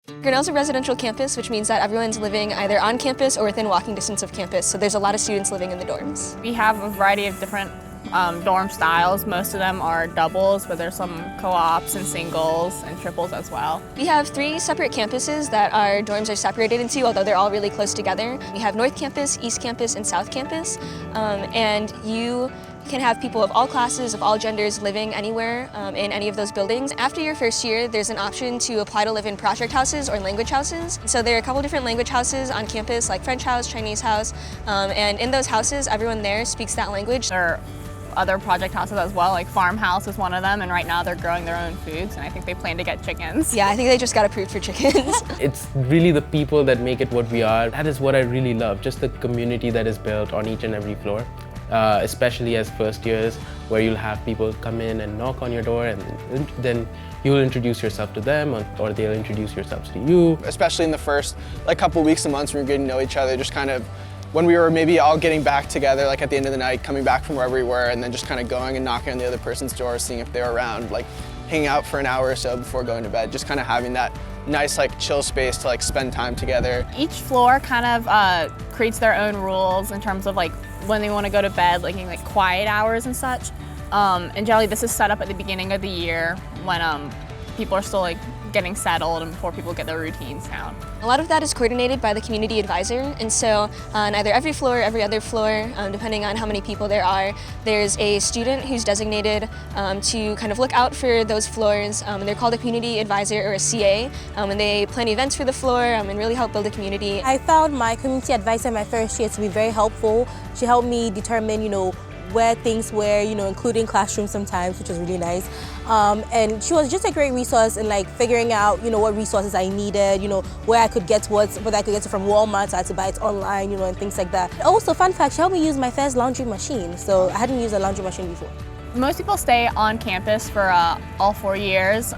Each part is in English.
Grinnell's a residential campus, which means that everyone's living either on campus or within walking distance of campus, so there's a lot of students living in the dorms. We have a variety of different dorm styles. Most of them are doubles, but there's some co-ops and singles and triples as well. We have 3 separate campuses that our dorms are separated into, although they're all really close together. We have North Campus, East Campus, and South Campus, and you can have people of all classes, of all genders living anywhere in any of those buildings. After your first year, there's an option to apply to live in project houses or language houses. So there are a couple different language houses on campus, like French house, Chinese house, and in those houses, everyone there speaks that language. There are other project houses as well, like Farmhouse is one of them, and right now they're growing their own foods, and I think they plan to get chickens. Yeah, I think they just got approved for chickens. It's really the people that make it what we are. That is what I really love, just the community that is built on each and every floor. Especially as first years, where you'll have people come in and knock on your door, and then you'll introduce yourself to them, or they'll introduce themselves to you. Especially in the first couple weeks and months when we were getting to know each other, just kind of when we were maybe all getting back together, like at the end of the night, coming back from wherever we were, and then just kind of going and knocking on the other person's door, seeing if they're around, like hanging out for an hour or so before going to bed, just kind of having that nice chill space to spend time together. Each floor kind of creates their own rules in terms of when they want to go to bed, like quiet hours and such. And generally this is set up at the beginning of the year when people are still getting settled and before people get their routines down. A lot of that is coordinated by the community advisor, and so on either every floor or every other floor, depending on how many people there are, there's a student who's designated to kind of look out for those floors, and they're called a community advisor or a CA, and they plan events for the floor and really help build a community. I found my community advisor in my first year to be very helpful. She helped me determine, where things were, including classrooms sometimes, which was really nice. And she was just a great resource in figuring out, what resources I needed, where I could get to whether I could get it from Walmart, so I had to buy it online, and things like that. Also, fun fact, she helped me use my first laundry machine. So I hadn't used a laundry machine before. Most people stay on campus for all 4 years.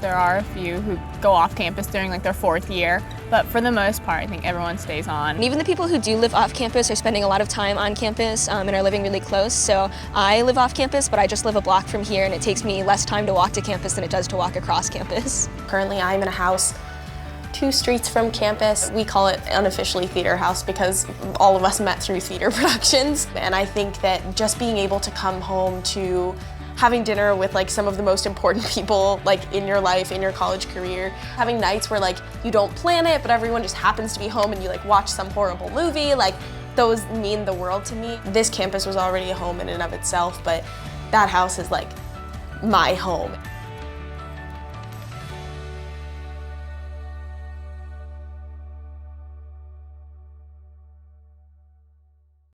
There are a few who go off campus during their 4th year, but for the most part, I think everyone stays on. And even the people who do live off campus are spending a lot of time on campus and are living really close. So I live off campus, but I just live a block from here, and it takes me less time to walk to campus than it does to walk across campus. Currently, I'm in a house 2 streets from campus. We call it unofficially Theater House because all of us met through theater productions. And I think that just being able to come home to having dinner with some of the most important people in your life, in your college career, having nights where you don't plan it, but everyone just happens to be home and you watch some horrible movie, those mean the world to me. This campus was already a home in and of itself, but that house is my home.